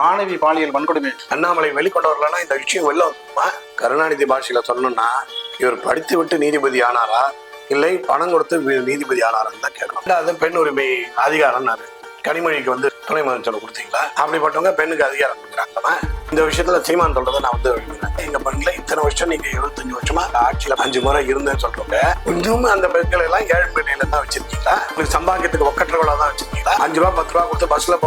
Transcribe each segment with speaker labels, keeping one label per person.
Speaker 1: மாணவி பாலியல் வன்கொடுமை
Speaker 2: அண்ணாமலை வெளிக்கொண்டு வரலன்னா இந்த விஷயம் வெளில வந்துமா? கருணாநிதி பாஷையில சொல்லணும்னா இவர் படித்து விட்டு நீதிபதி ஆனாரா இல்லை பணம் கொடுத்து நீதிபதி ஆனாரான்னு தான் கேட்கணும். அது பெண் உரிமை அதிகாரம்னாரு. கனிமொழிக்கு வந்து துணை முதலமைச்சர் கொடுத்தீங்களா? அப்படிப்பட்டவங்க பெண்ணுக்கு அதிகாரம் கொடுக்குறாங்க. இந்த விஷயத்துல சீமான் சொல்றதை நான் வந்து எங்க பெண்ல இத்தனை வருஷம் நீங்க 25 வருஷமா ஆட்சியில 5 முறை இருந்தேன்னு சொல்றவங்க இன்னும் அந்த பெண்களை எல்லாம் ஏழ்மை நிலையில தான் வச்சிருக்கீங்களா? உங்களுக்கு சம்பாதிக்கிறதுக்கு ஒக்கற்றவளா தான் வச்சிருக்கீங்களா? 5 ரூபா 10 ரூபா கொடுத்து பஸ்ல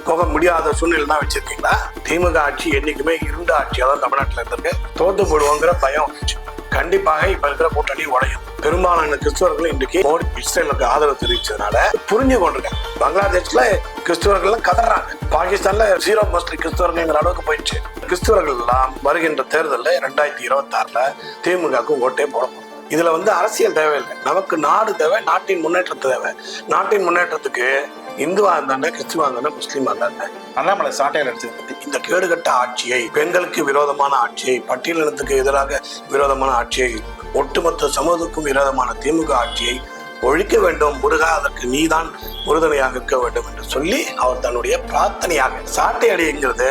Speaker 2: போக முடியாத சூழ்நிலை தான் வச்சிருக்கீங்களா? திமுக ஆட்சி என்னைக்குமே இருண்ட ஆட்சியா தான் தமிழ்நாட்டுல இருந்திருக்கு. தோத்து போடுவோங்கிற பயம் வந்துச்சு. கண்டிப்பாக இப்ப இருக்கிற கூட்டணி உடையும். பெரும்பாலான கிறிஸ்தவர்கள் இன்றைக்கு மோடி இஸ்ரேலுக்கு ஆதரவு தெரிவிச்சதுனால புரிஞ்சு கொண்டிருக்காங்க. பங்களாதேஷ்ல கிறிஸ்தவர்கள் கதறாங்க. பாகிஸ்தான்ல 0 மோஸ்ட்லி கிறிஸ்தவர்கள் அளவுக்கு போயிடுச்சு. கிறிஸ்தவர்கள் எல்லாம் வருகின்ற தேர்தலில் 2026 திமுகவுக்கு ஓட்டே போடணும். இதுல வந்து அரசியல் தேவையில்லை. நமக்கு நாடு தேவை, நாட்டின் முன்னேற்றம் தேவை. நாட்டின் முன்னேற்றத்துக்கு இந்துவா இருந்தாங்க, கிறிஸ்துவா இருந்தாங்க, முஸ்லீமா இருந்தாங்க.
Speaker 1: அண்ணாமலை சாட்டையில் அடிச்சதை பத்தி
Speaker 2: இந்த கேடுகட்ட ஆட்சியை, பெண்களுக்கு விரோதமான ஆட்சியை, பட்டியலினத்துக்கு எதிராக விரோதமான ஆட்சியை, ஒட்டுமொத்த சமூகத்துக்கும் விரோதமான திமுக ஆட்சியை ஒழிக்க வேண்டும். முருகா, அதற்கு நீதான் உறுதுணையாக இருக்க வேண்டும் என்று சொல்லி அவர் தன்னுடைய பிரார்த்தனையாக சாட்டை அடிங்கிறது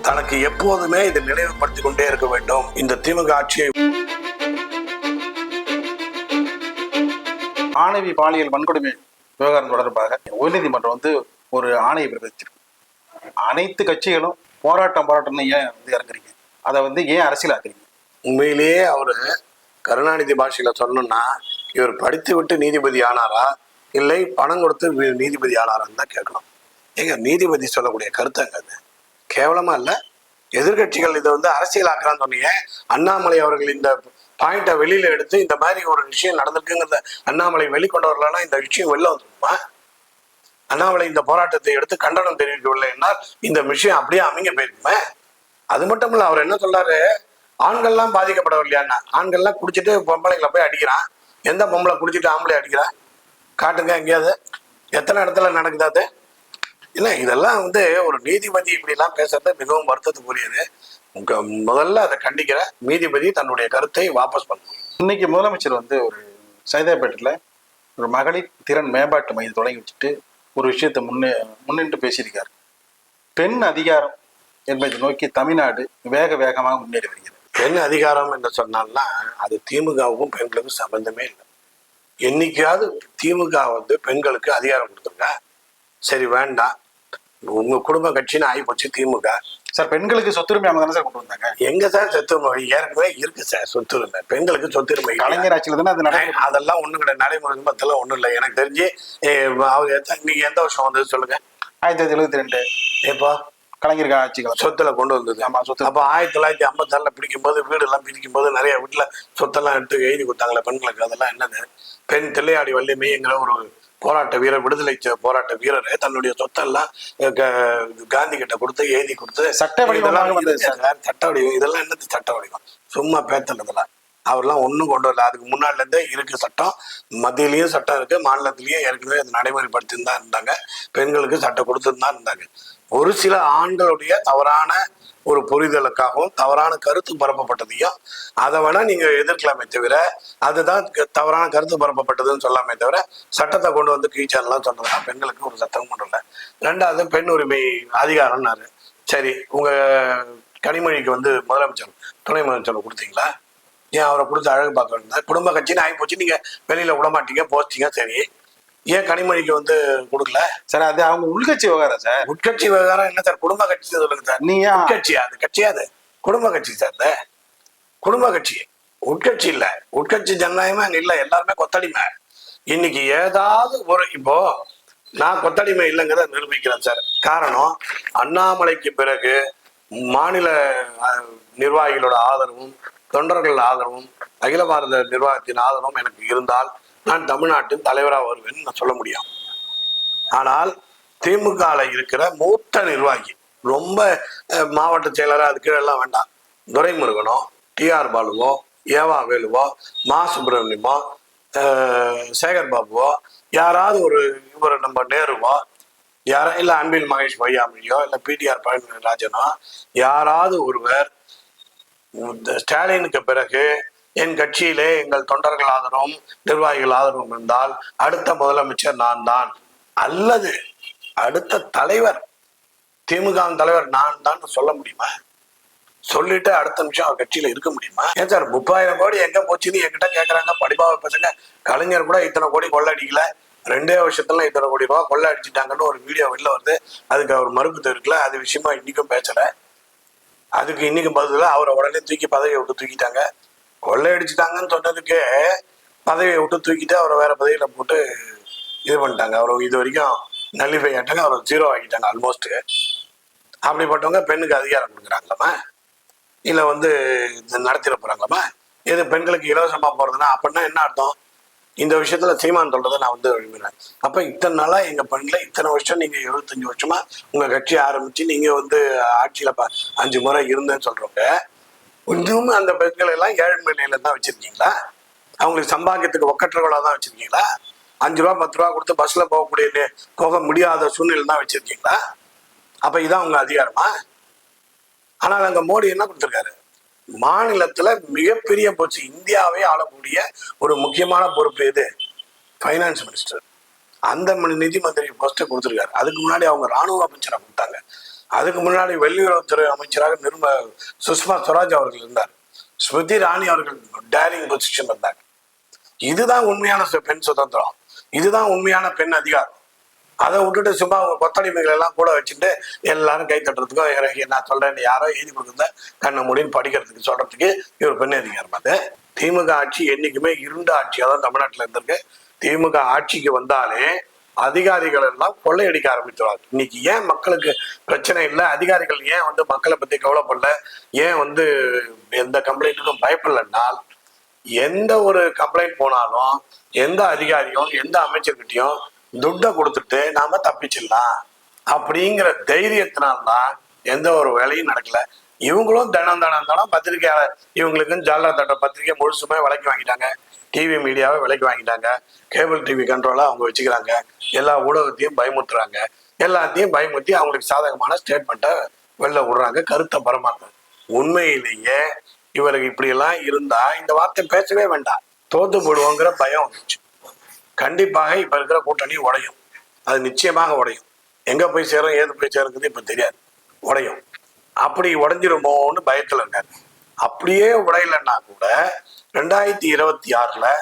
Speaker 2: தனக்கு எப்போதுமே இதை நினைவுபடுத்தி கொண்டே இருக்க வேண்டும். இந்த திமுக ஆட்சியை
Speaker 1: மாணவி பாலியல் வன்கொடுமை விவகாரம் தொடர்பாக உயர்நீதிமன்றம் வந்து ஒரு ஆணையை பிறப்பிச்சிருக்கு. அனைத்து கட்சிகளும் போராட்டம் ஏன் வந்து இறங்குறீங்க? அதை வந்து ஏன் அரசியலாக்குறீங்க?
Speaker 2: உண்மையிலேயே அவரு கருணாநிதி பாஷையில சொல்லணும்னா இவர் படித்து விட்டு நீதிபதி ஆனாரா இல்லை பணம் கொடுத்து நீதிபதி ஆனாரான்னு தான் கேட்கணும். ஏங்க, நீதிபதி சொல்லக்கூடிய கருத்தங்க அது கேவலமா இல்ல? எதிர்கட்சிகள் இதை வந்து அரசியலாக்குறான்னு சொன்னீங்க. அண்ணாமலை அவர்கள் இந்த பாயிண்ட வெளியில எடுத்து இந்த மாதிரி ஒரு விஷயம் நடந்திருக்குங்கிறத அண்ணாமலை வெளிக்கொண்டு வரலன்னா இந்த விஷயம் வெளில வந்துருமா? அண்ணாமலை இந்த போராட்டத்தை எடுத்து கண்டனம் தெரிவிக்கவில்லை என்றால் இந்த விஷயம் அப்படியே அமைங்க போயிருக்குமே. அது மட்டும் இல்ல, அவர் என்ன சொல்றாரு, ஆண்கள்லாம் பாதிக்கப்படவில்லையான்னா, ஆண்கள்லாம் குடிச்சிட்டு பொம்பளைங்களை போய் அடிக்கிறான். எந்த பொம்பளை குடிச்சிட்டு ஆம்பளை அடிக்கிறான்? காட்டுங்க எங்கேயாவது. எத்தனை இடத்துல நடக்குது அது? இல்லை, இதெல்லாம் வந்து ஒரு நீதிபதி இப்படிலாம் பேசுறது மிகவும் வருத்தத்துக்குரியது. முதல்ல அதை கண்டிக்கிற நீதிபதி தன்னுடைய கருத்தை வாபஸ் பண்ணணும்.
Speaker 1: இன்னைக்கு முதலமைச்சர் வந்து ஒரு சைதாப்பேட்டில் ஒரு மகளிர் திறன் மேம்பாட்டு மையம் தொடங்கி வச்சுட்டு ஒரு விஷயத்தை முன்னின்று பேசியிருக்காரு. பெண் அதிகாரம் என்பதை நோக்கி தமிழ்நாடு வேகமாக முன்னேறி வருகிறது.
Speaker 2: பெண் அதிகாரம் என்று சொன்னால்னா அது திமுகவுக்கும் பெண்களுக்கும் சம்பந்தமே இல்லை. என்னைக்காவது திமுக வந்து பெண்களுக்கு அதிகாரம் கொடுத்துருக்கா? சரி, வேண்டாம், உங்க குடும்ப கட்சின்னு ஆகி போச்சு திமுக.
Speaker 1: சார், பெண்களுக்கு சொத்துரிமை அவங்க தானே சார் கொண்டு வந்தாங்க.
Speaker 2: எங்க சார் சொத்துரிமை? ஏற்கனவே இருக்கு சார் சொத்துரிமை. பெண்களுக்கு சொத்துரிமை
Speaker 1: கலைஞர் ஆட்சியில தானே அது
Speaker 2: அதெல்லாம் ஒண்ணு கிடையாது. நடைமுறை பத்தெல்லாம் ஒண்ணும் இல்லை. எனக்கு தெரிஞ்சு நீங்க எந்த வருஷம் வந்தது சொல்லுங்க?
Speaker 1: 1972.
Speaker 2: எப்போ
Speaker 1: கலைஞர் ஆட்சிகள்
Speaker 2: சொத்துல கொண்டு வந்தது? ஆமா, சொத்து. அப்போ 1956 பிடிக்கும் போது வீடு எல்லாம் பிரிக்கும் போது நிறைய வீட்டுல சொத்தெல்லாம் எடுத்து எழுதி கொடுத்தாங்களே பெண்களுக்கு. அதெல்லாம் என்னது? பெண் தில்லையாடி வள்ளிமைங்கிற ஒரு போராட்ட வீரர், விடுதலை போராட்ட வீரர் தன்னுடைய சொத்தெல்லாம் காந்தி கிட்ட கொடுத்து எழுதி கொடுத்து
Speaker 1: சட்ட வடிவம்.
Speaker 2: சட்ட வடிவம் இதெல்லாம் என்னது? சட்ட வடிவம் சும்மா பேத்தல். இதெல்லாம் அவர்லாம் ஒன்றும் கொண்டு வரல. அதுக்கு முன்னாடில இருந்தே இருக்கு சட்டம். மத்தியிலையும் சட்டம் இருக்கு, மாநிலத்திலையும் ஏற்கனவே அதை நடைமுறைப்படுத்தின்னு தான் இருந்தாங்க. பெண்களுக்கு சட்டம் கொடுத்துன்னு தான் இருந்தாங்க. ஒரு சில ஆண்களுடைய தவறான ஒரு புரிதலுக்காகவும் தவறான கருத்து பரப்பப்பட்டதையும் அதை வேணா நீங்க எதிர்க்கலாமே தவிர, அதுதான் தவறான கருத்து பரப்பப்பட்டதுன்னு சொல்லாமே தவிர சட்டத்தை கொண்டு வந்து கீழ்ச்சாலாம் சொல்றதா பெண்களுக்கு ஒரு சட்டம் கொண்டு வரல. ரெண்டாவது, பெண் உரிமை அதிகாரம்னாரு. சரி, உங்க கனிமொழிக்கு வந்து முதலமைச்சர் துணை முதலமைச்சர் கொடுத்தீங்களா? ஏன் அவரை கொடுத்து அழகு பார்க்க வேண்டாம்? குடும்ப கட்சின்னு ஆகி போச்சு, நீங்க வெளியில விடமாட்டீங்க, போச்சிங்க. சரி, ஏன் கனிமொழிக்கு வந்து கொடுக்கல?
Speaker 1: சார், அது அவங்க உள்கட்சி விவகாரம் சார்.
Speaker 2: உட்கட்சி விவகாரம் என்ன சார்? குடும்ப கட்சி சொல்லுங்க சார்.
Speaker 1: நீங்க
Speaker 2: உட்கட்சியா? அது கட்சியா? அது குடும்ப கட்சி சார். குடும்ப கட்சி, உட்கட்சி இல்ல. உட்கட்சி ஜனநாயகமா இல்ல, எல்லாருமே கொத்தடிமை. இன்னைக்கு ஏதாவது ஒரு இப்போ நான் கொத்தடிமை இல்லைங்கிறத நிரூபிக்கிறேன் சார். காரணம், அண்ணாமலைக்கு பிறகு மாநில நிர்வாகிகளோட ஆதரவும் தொண்டர்கள் ஆதரவும் அகில பாரத நிர்வாகத்தின் ஆதரவும் எனக்கு இருந்தால் நான் தமிழ்நாட்டின் தலைவராக வருவேன்னு நான் சொல்ல முடியும். ஆனால் திமுக இருக்கிற மூத்த நிர்வாகி, ரொம்ப மாவட்ட செயலராக அது கீழே எல்லாம் வேண்டாம், துரைமுருகனோ, டிஆர் பாலுவோ, ஏவா வேலுவோ, மா சுப்பிரமணியமோ, சேகர் பாபுவோ, யாராவது ஒரு இவர் நம்ம நேருவோ, இல்லை அன்பில் மகேஷ் பொய்யாமொழியோ, இல்லை பிடிஆர் பழனிராஜனோ, யாராவது ஒருவர் ஸ்டாலினுக்கு பிறகு என் கட்சியிலே எங்கள் தொண்டர்கள் ஆதரவும் நிர்வாகிகள் ஆதரவும் இருந்தால் அடுத்த முதலமைச்சர் நான் தான், அல்லது அடுத்த தலைவர் திமுக தலைவர் நான் தான் சொல்ல முடியுமா? சொல்லிட்டு அடுத்த நிமிஷம் அவர் கட்சியில இருக்க முடியுமா? ஏன் சார் 30,000 கோடி எங்க போச்சுன்னு என்கிட்ட கேக்குறாங்க படிப்பாவை பசங்க. கலைஞர் கூட இத்தனை கோடி கொள்ள அடிக்கல, 2 வருஷத்துல இத்தனை கோடி ரூபாய் கொள்ள அடிச்சுட்டாங்கன்னு ஒரு வீடியோ வெளில வருது. அதுக்கு அவர் மறுப்பு தெரிவிக்கல. அது விஷயமா இன்னைக்கும் பேசல. அதுக்கு இன்னைக்கு பதில அவரை உடனே தூக்கி பதவியை விட்டு தூக்கிட்டாங்க. கொள்ளை அடிச்சுட்டாங்கன்னு சொன்னதுக்கு பதவியை விட்டு தூக்கிட்டு அவரை வேற பதவியில போட்டு இது பண்ணிட்டாங்க. அவர் இது வரைக்கும் நல்லிஃபை ஆட்டாங்க, அவரை 0 ஆகிட்டாங்க ஆல்மோஸ்ட். அப்படிப்பட்டவங்க பெண்ணுக்கு அதிகாரம் கொடுக்குறாங்களாமா, இல்ல நடத்திட போறாங்களாமா? எது பெண்களுக்கு இலவசமா போறதுன்னா அப்படின்னா என்ன அர்த்தம்? இந்த விஷயத்துல சீமான் சொல்றதை நான் விரும்புகிறேன். அப்ப இத்தனை நாளா எங்க பெண்களை இத்தனை வருஷம் நீங்க 75 வருஷமா உங்க கட்சி ஆரம்பிச்சு நீங்க ஆட்சியில 5 முறை இருந்தேன்னு சொல்றவங்க இன்னும் அந்த பெண்கள் எல்லாம் ஏழ்மை நிலையில தான் வச்சிருக்கீங்களா? அவங்களுக்கு சம்பாதிக்கிறதுக்கு ஒக்கற்றவளா தான் வச்சிருக்கீங்களா? 5 ரூபா 10 ரூபா கொடுத்து பஸ்ல போக முடியாத சூழ்நிலை தான் வச்சிருக்கீங்களா? அப்ப இதான் உங்க அதிகாரமா? ஆனால் அங்க மோடி என்ன கொடுத்திருக்காரு? மாநிலத்துல மிகப்பெரிய போச்சு, இந்தியாவே ஆளக்கூடிய ஒரு முக்கியமான பொறுப்பு எது? Finance minister. அந்த நிதி மந்திரி போஸ்ட கொடுத்திருக்காரு. அதுக்கு முன்னாடி அவங்க ராணுவ அமைச்சராக கொடுத்தாங்க. அதுக்கு முன்னாடி வெளியுறவுத்துறை அமைச்சராக சுஷ்மா ஸ்வராஜ் அவர்கள் இருந்தார். ஸ்மிருதி இரானி அவர்கள் டேரிங் பொசிஷன் இருந்தாங்க. இதுதான் உண்மையான பெண் சுதந்திரம், இதுதான் உண்மையான பெண் அதிகாரம். அதை விட்டுட்டு சும்மா அவங்க கொத்தடிமைகள் எல்லாம் கூட வச்சுட்டு எல்லாரும் கை தட்டுறதுக்கும் நான் சொல்றேன் யாரோ எழுதி கொடுக்குறத கண்ண முடியும் படிக்கிறதுக்கு சொல்றதுக்கு இவர் பெண் அதிகாரம். அது திமுக ஆட்சி என்னைக்குமே இருண்ட ஆட்சியா தான் தமிழ்நாட்டில் இருந்திருக்கு. திமுக ஆட்சிக்கு வந்தாலே அதிகாரிகள் எல்லாம் கொள்ளையடிக்க ஆரம்பித்துவாங்க. இன்னைக்கு ஏன் மக்களுக்கு பிரச்சனை இல்லை? அதிகாரிகள் ஏன் மக்களை பத்தி கவலைப்படல? ஏன் எந்த கம்ப்ளைண்ட்டுக்கும் பயப்படலைன்னால், எந்த ஒரு கம்ப்ளைண்ட் போனாலும் எந்த அதிகாரியும் எந்த அமைச்சர்கிட்டையும் துட்டை கொடுத்துட்டு நாம தப்பிச்சிடலாம் அப்படிங்கிற தைரியத்தினால்தான் எந்த ஒரு வேலையும் நடக்கல. இவங்களும் தினம் பத்திரிகையாளர் இவங்களுக்கும் ஜாலா தட்ட பத்திரிகை முழுசுமே விலைக்கு வாங்கிட்டாங்க, டிவி மீடியாவை விலைக்கு வாங்கிட்டாங்க, கேபிள் டிவி கண்ட்ரோலா அவங்க வச்சுக்கிறாங்க, எல்லா ஊடகத்தையும் பயமுறுத்துறாங்க, எல்லாத்தையும் பயமுறுத்தி அவங்களுக்கு சாதகமான ஸ்டேட்மெண்ட்டை வெளில விடுறாங்க, கருத்தை பரமாங்க. உண்மையிலேயே இவருக்கு இப்படி எல்லாம் இருந்தா இந்த வார்த்தை பேசவே வேண்டாம், தோத்து போடுவோங்கிற பயம் வந்துச்சு. கண்டிப்பாக இப்ப இருக்கிற கூட்டணி உடையும், அது நிச்சயமாக உடையும். எங்க போய் சேரும் ஏது போய் சேருங்கிறது இப்ப தெரியாது, உடையும். அப்படி உடைஞ்சிருமோன்னு பயத்துல இருக்காரு. அப்படியே உடையலன்னா கூட 2026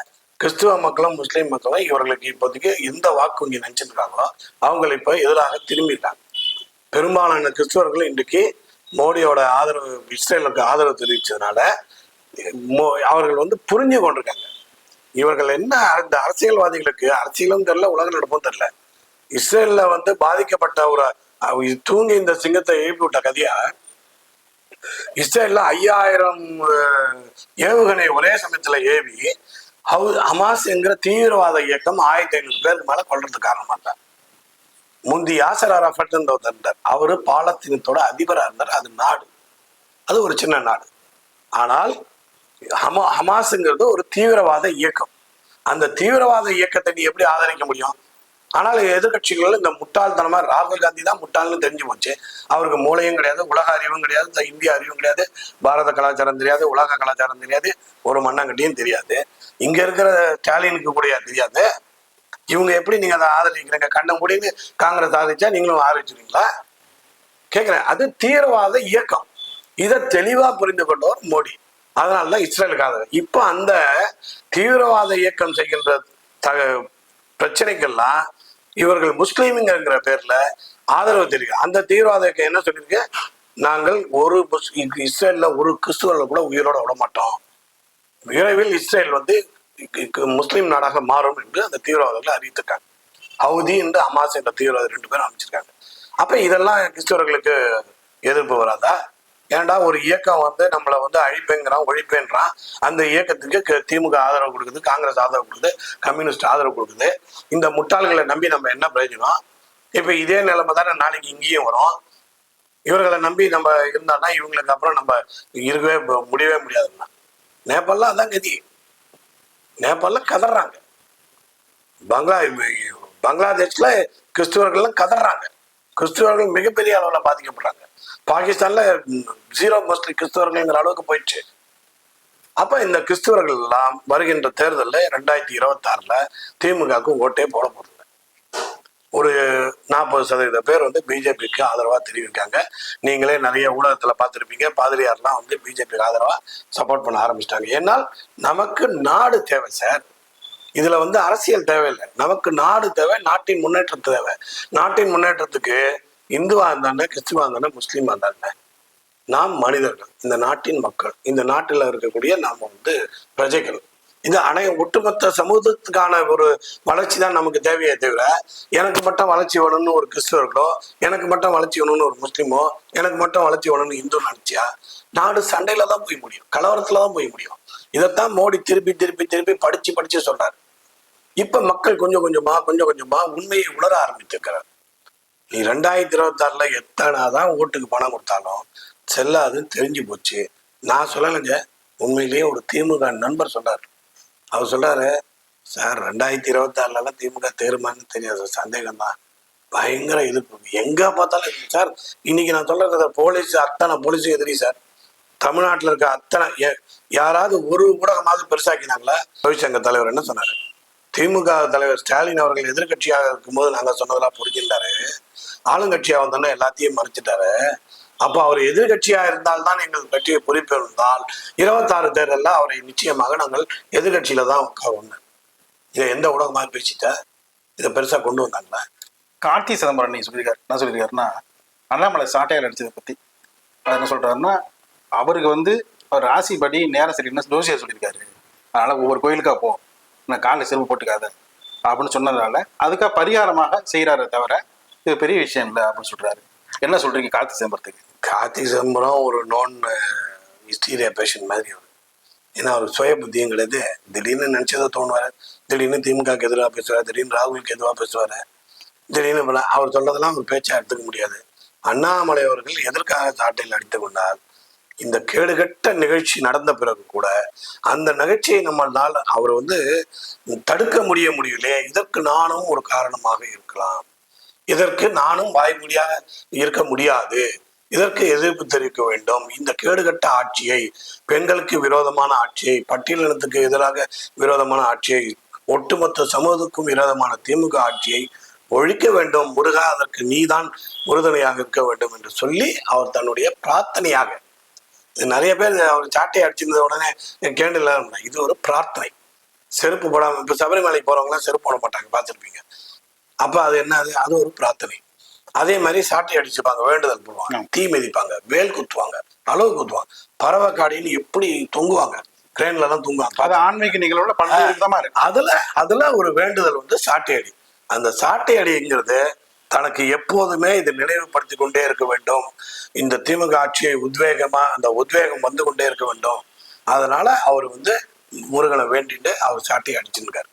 Speaker 2: கிறிஸ்துவ மக்களும் முஸ்லீம் மக்களும் இவர்களுக்கு இப்போதைக்கு எந்த வாக்கு இங்க நினைச்சிருக்காங்களோ அவங்களை இப்ப எதிராக திரும்பிட்டாங்க. பெரும்பாலான கிறிஸ்துவர்கள் இன்றைக்கு மோடியோட ஆதரவு, இஸ்ரேலுக்கு ஆதரவு தெரிவிச்சதுனால அவர்கள் புரிஞ்சு கொண்டிருக்காங்க. இவர்கள் என்ன, இந்த அரசியல்வாதிகளுக்கு அரசியலும் தெரியல, உலக நடப்பும் தெரியல. இஸ்ரேல்ல பாதிக்கப்பட்ட ஒரு தூங்கி இந்த சிங்கத்தை எழுப்பி விட்ட கதையா, இஸ்ரேல்ல 5000 ஏவுகணை ஒரே சமயத்துல ஏவி ஹமாஸ் என்கிற தீவிரவாத இயக்கம் 1500 பேருக்கு மேல கொள்றதுக்கு காரணமா இருந்தார். முந்தி யாசர் அரஃபத் இருந்தார், அவரு பாலஸ்தீனத்தோட அதிபரா இருந்தார். அது நாடு, அது ஒரு சின்ன நாடு. ஆனால் ஹமாஸ்ங்கிறது ஒரு தீவிரவாத இயக்கம். அந்த தீவிரவாத இயக்கத்தை நீ எப்படி ஆதரிக்க முடியும்? ஆனால் எதிர்கட்சிகள் இந்த முட்டாள்தனமா, ராகுல் காந்தி தான் முட்டாள்னு தெரிஞ்சு போச்சு. அவருக்கு மூளையும் கிடையாது, உலக அறிவும் கிடையாது, இந்திய அறிவும் கிடையாது, பாரத கலாச்சாரம் தெரியாது, உலக கலாச்சாரம் தெரியாது, ஒரு மண்ணாங்கட்டியும் தெரியாது. இங்க இருக்கிற ஸ்டாலினுக்கு கூட தெரியாது. இவங்க எப்படி நீங்க அதை ஆதரிக்கிறீங்க? கண்ண முடின்னு காங்கிரஸ் ஆதரிச்சா நீங்களும் ஆதரிச்சுருவீங்களா கேட்கிறேன். அது தீவிரவாத இயக்கம். இதை தெளிவா புரிந்து கொண்டவர் மோடி. அதனாலதான் இஸ்ரேலுக்கு ஆதரவு. இப்ப அந்த தீவிரவாத இயக்கம் செய்கின்ற பிரச்சனைக்கெல்லாம் இவர்கள் முஸ்லீம்ங்கிற பேர்ல ஆதரவு தெரியும். அந்த தீவிரவாத இயக்கம் என்ன சொல்லியிருக்கு? நாங்கள் இஸ்ரேல்ல ஒரு கிறிஸ்துவர்களை கூட உயிரோட விட மாட்டோம், விரைவில் இஸ்ரேல் முஸ்லீம் நாடாக மாறும் என்று அந்த தீவிரவாதிகள் அறிவித்திருக்காங்க. ஹவுதி என்று ஹமாஸ் என்ற தீவிரவாதி 2 பேரும் அமைச்சிருக்காங்க. அப்ப இதெல்லாம் கிறிஸ்தவர்களுக்கு எதிர்ப்பு வராதா? ஏன்டா ஒரு இயக்கம் நம்மளை அழிப்பேங்கிறான், ஒழிப்பேன்றான். அந்த இயக்கத்துக்கு திமுக ஆதரவு கொடுக்குது, காங்கிரஸ் ஆதரவு கொடுக்குது, கம்யூனிஸ்ட் ஆதரவு கொடுக்குது. இந்த முட்டாள்களை நம்பி நம்ம என்ன பிரயோஜனம்? இப்ப இதே நிலைமை தானே நாளைக்கு இங்கேயும் வரும். இவர்களை நம்பி நம்ம இருந்தான்னா இவங்களுக்கு அப்புறம் நம்ம இருக்கவே முடியவே முடியாதுன்னா. நேபாளில் அதான் கதி. நேபாளில் கதறாங்க. பங்களாதேஷ்ல கிறிஸ்துவர்கள்லாம் கதறாங்க. கிறிஸ்துவர்கள் மிகப்பெரிய அளவில் பாதிக்கப்படுறாங்க. பாகிஸ்தான்ல 0 முஸ்லிம் கிறிஸ்தவர்கள்ங்கிற அளவுக்கு போயிடுச்சு. அப்ப இந்த கிறிஸ்தவர்கள் எல்லாம் வருகின்ற தேர்தலில் 2026 திமுகவுக்கு ஓட்டே போட போறது. ஒரு 40% பேர் வந்து பிஜேபிக்கு ஆதரவா தெரிவிக்காங்க. நீங்களே நிறைய ஊடகத்துல பார்த்துருப்பீங்க, பாதிரியார்லாம் வந்து பிஜேபிக்கு ஆதரவா சப்போர்ட் பண்ண ஆரம்பிச்சிட்டாங்க. ஏன்னால் நமக்கு நாடு தேவை சார். இதுல வந்து அரசியல் தேவையில்லை, நமக்கு நாடு தேவை, நாட்டின் முன்னேற்றம் தேவை. நாட்டின் முன்னேற்றத்துக்கு இந்துவா இருந்தானே, கிறிஸ்துவா இருந்தானே, முஸ்லீமா இருந்தானே, நாம் மனிதர்கள், இந்த நாட்டின் மக்கள், இந்த நாட்டில் இருக்கக்கூடிய நாம வந்து பிரஜைகள். இது ஒட்டுமொத்த சமூகத்துக்கான ஒரு வளர்ச்சி தான் நமக்கு தேவையே தவிர, எனக்கு மட்டும் வளர்ச்சி வேணும்னு ஒரு கிறிஸ்தவர்களோ, எனக்கு மட்டும் வளர்ச்சி வேணும்னு ஒரு முஸ்லீமோ, எனக்கு மட்டும் வளர்ச்சி வேணும்னு இந்து நினைச்சியா நாடு சண்டையில தான் போய் முடியும், கலவரத்துல தான் போய் முடியும். இதைத்தான் மோடி திருப்பி திருப்பி திருப்பி படிச்சு சொல்றாரு. இப்ப மக்கள் கொஞ்சம் கொஞ்சமா உண்மையை உணர ஆரம்பித்திருக்கிறார். நீ 2026 எத்தனாதான் ஓட்டுக்கு பணம் கொடுத்தாலும் செல்லாதுன்னு தெரிஞ்சு போச்சு. நான் சொல்லலைங்க, உண்மையிலேயே ஒரு திமுக நண்பர் சொல்றாரு. அவர் சொல்றாரு, சார் 2026 திமுக தேருமான்னு தெரியாது, சந்தேகம் தான், பயங்கர எதிர்ப்பு, எங்க பார்த்தாலும் சார். இன்னைக்கு நான் சொல்றது போலீஸ், அத்தனை போலீஸும் எதிரி சார். தமிழ்நாட்டில் இருக்க அத்தனை யாராவது ஒரு ஊடகமாவது பெருசாக்கினாங்களா? தொழிற்சங்க தலைவர் என்ன சொன்னாரு? திமுக தலைவர் ஸ்டாலின் அவர்கள் எதிர்கட்சியாக இருக்கும்போது நாங்க சொன்னதெல்லாம் புரிஞ்சிருந்தாரு, ஆளுங்கட்சியா வந்தோன்னா எல்லாத்தையும் மறைச்சிட்டாரு. அப்போ அவர் எதிர்கட்சியா இருந்தால்தான் எங்கள் கட்சியை பொறுப்பிருந்தால் 26 தேர்தலில் அவரை நிச்சயமாக நாங்கள் எதிர்கட்சியில தான் உட்காருவோம். இதை எந்த ஊடகமாக பேசிட்டா இதை பெருசா கொண்டு வந்தாங்களா?
Speaker 1: கார்த்தி சிதம்பரம் நீங்க சொல்லியிருக்காரு, என்ன சொல்லியிருக்காருன்னா, அண்ணாமலை சாட்டையால் அடிச்சதை பத்தி என்ன சொல்றாருன்னா, அவருக்கு வந்து அவர் ராசிப்படி நேரம் சரின்னு ஜோசியர் சொல்லியிருக்காரு, அதனால ஒவ்வொரு கோயிலுக்கா போ, நான் காலில் செருப்பு போட்டுக்காத அப்படின்னு சொன்னதுனால அதுக்காக பரிகாரமாக செய்யறாரு தவிர இது பெரிய விஷயம் இல்லை அப்படின்னு சொல்றாரு. என்ன சொல்றீங்க கார்த்தி சிதம்பரத்துக்கு?
Speaker 2: கார்த்தி சிதம்பரம் ஒரு நோன் ஹிஸ்டீரியா பேஷண்ட் மாதிரி அவர். ஏன்னா அவர் சுய புத்தியும் கிடையாது. திடீர்னு நினைச்சதை தோணுவாரு, திடீர்னு திமுகக்கு எதிராக பேசுவார், திடீர்னு ராகுலுக்கு எதிராக பேசுவாரு, திடீர்னு அவர் சொல்றதெல்லாம் ஒரு பேச்சா எடுத்துக்க முடியாது. அண்ணாமலை அவர்கள் எதற்காக சாட்டையில் அடித்து கொண்டால், இந்த கேடுகட்ட நிகழ்ச்சி நடந்த பிறகு கூட அந்த நிகழ்ச்சியை நம்மளால் அவர் வந்து தடுக்க முடியலையே, இதற்கு நானும் ஒரு காரணமாக இருக்கலாம், இதற்கு நானும் வாய்மொழியாக இருக்க முடியாது, இதற்கு எதிர்ப்பு தெரிவிக்க வேண்டும். இந்த கேடுகட்ட ஆட்சியை, பெண்களுக்கு விரோதமான ஆட்சியை, பட்டியலினத்துக்கு எதிராக விரோதமான ஆட்சியை, ஒட்டுமொத்த சமூகத்துக்கும் விரோதமான திமுக ஆட்சியை ஒழிக்க வேண்டும், முருகா அதற்கு நீதான் உறுதுணையாக இருக்க வேண்டும் என்று சொல்லி அவர் தன்னுடைய பிரார்த்தனையாக, நிறைய பேர் அவர் சாட்டை அடிச்சிருந்த உடனே கேண்டில், இது ஒரு பிரார்த்தனை. செருப்பு போடாம, இப்ப சபரிமலை போறவங்களாம் செருப்பு போட மாட்டாங்க, பார்த்துருப்பீங்க. அப்ப அது என்னது? அது ஒரு பிரார்த்தனை. அதே மாதிரி சாட்டை அடிச்சுப்பாங்க, வேண்டுதல் போடுவாங்க, தீ மிதிப்பாங்க, வேல் குத்துவாங்க, அளவு குத்துவாங்க, பறவை காடின்னு எப்படி தொங்குவாங்க, கிரேன்ல எல்லாம் தூங்குவாங்க.
Speaker 1: அது ஆன்மீக நிகழ்வுல பல்வேறு விதமா இருக்கு.
Speaker 2: அதுல ஒரு வேண்டுதல் வந்து சாட்டை அடி. அந்த சாட்டை அடிங்கிறது தனக்கு எப்போதுமே இதை நினைவுபடுத்தி கொண்டே இருக்க வேண்டும். இந்த திமுக ஆட்சியை அந்த உத்வேகம் வந்து கொண்டே இருக்க வேண்டும். அதனால அவர் வந்து முருகனை வேண்டிட்டு அவர் சாட்டை அடிச்சிருக்காரு.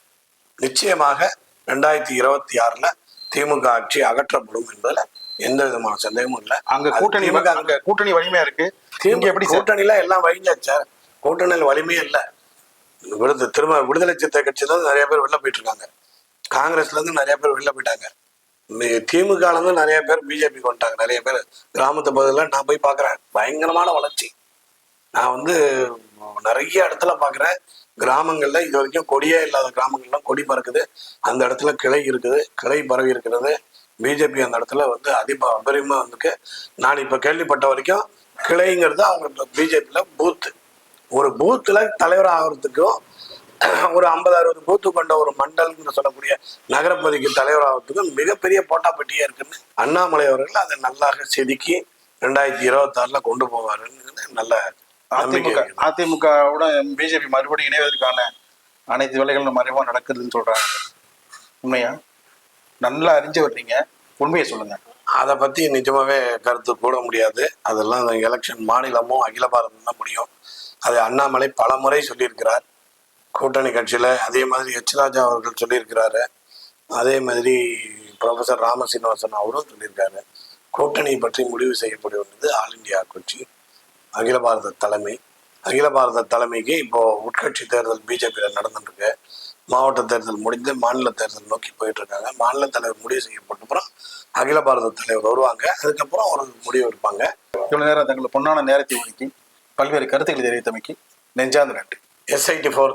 Speaker 2: நிச்சயமாக 2026 திமுக ஆட்சி அகற்றப்படும் என்பதுல எந்த விதமான சந்தேகமும் இல்லை.
Speaker 1: அங்க கூட்டணி வலிமையா இருக்கு.
Speaker 2: கூட்டணியில எல்லாம் வழிஞ்சாச்சு சார். கூட்டணியில் வலிமையே இல்லை. விடுதலை சிறுத்தை கட்சியில இருந்து நிறைய பேர் வெளில போயிட்டு இருக்காங்க, காங்கிரஸ்ல இருந்து நிறைய பேர் வெளில போயிட்டாங்க, திமுக இருந்து நிறைய பேர் பிஜேபிக்கு வந்துட்டாங்க. நிறைய பேர் கிராமத்து பகுதியில் நான் போய் பார்க்குறேன், பயங்கரமான வளர்ச்சி. நான் வந்து நிறைய இடத்துல பார்க்குறேன், கிராமங்கள்ல இது வரைக்கும் கொடியே இல்லாத கிராமங்கள்லாம் கொடி பறக்குது, அந்த இடத்துல கிளை இருக்குது, கிளை பரவி இருக்கிறது. பிஜேபி அந்த இடத்துல வந்து அபரிமா வந்துருக்கு. நான் இப்ப கேள்விப்பட்ட வரைக்கும் கிளைங்கிறது அவங்க பிஜேபியில ஒரு பூத்துல தலைவர் ஆகிறதுக்கும், ஒரு 50-60 பூத்து கொண்ட ஒரு மண்டல்னு சொல்லக்கூடிய நகரப்பகுதிக்கு தலைவர் ஆகிறதுக்கும் மிகப்பெரிய போட்டாப்பட்டியா இருக்குன்னு அண்ணாமலை அவர்கள் அதை நல்லாக செதுக்கி 2026 கொண்டு போவாருன்னு நல்ல
Speaker 1: அதிமுகவோட பிஜேபி மறுபடியும் இணைவதற்கான அனைத்து வேலைகளும் மறைவா நடக்குதுன்னு சொல்றாங்க. உண்மையா? நல்லா அறிஞ்சவர் நீங்க, உண்மையை சொல்லுங்க.
Speaker 2: அதை பத்தி நிஜமாவே கருத்து கூட முடியாது. அதெல்லாம் எலெக்ஷன் மாநிலமும் அகில பாரதம் தான் முடியும். அதை அண்ணாமலை பல முறை சொல்லியிருக்கிறார் கூட்டணி கட்சியில. அதே மாதிரி எச் ராஜா அவர்கள் சொல்லியிருக்கிறாரு, அதே மாதிரி ப்ரொஃபசர் ராமசீனிவாசன் அவரும் சொல்லியிருக்காரு. கூட்டணி பற்றி முடிவு செய்யப்படுவது ஆல் இண்டியா கட்சி, அகில பாரத தலைமை. அகில பாரத தலைமைக்கு இப்போ உட்கட்சி தேர்தல் பிஜேபியில் நடந்துருக்கு. மாவட்ட தேர்தல் முடிந்து மாநில தேர்தல் நோக்கி போயிட்டு இருக்காங்க. மாநில தலைவர் முடிவு செய்யப்பட்ட அப்புறம் அகில பாரத தலைவர் வருவாங்க, அதுக்கப்புறம் ஒரு முடிவு எடுப்பாங்க.
Speaker 1: இவ்வளவு நேரம் தங்களுக்கு பொன்னான நேரத்தை ஒதுக்கி பல்வேறு கருத்துக்களை தெரிவித்தமைக்கு நெஞ்சார்ந்த நன்றி.
Speaker 2: SIT4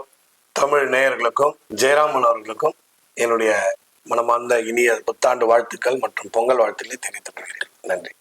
Speaker 2: தமிழ் நேயர்களுக்கும் ஜெயராமன் அவர்களுக்கும் என்னுடைய மனமார்ந்த இனிய புத்தாண்டு வாழ்த்துக்கள் மற்றும் பொங்கல் வாழ்த்துக்களை தெரிவித்துக் கொள்கிறேன். நன்றி.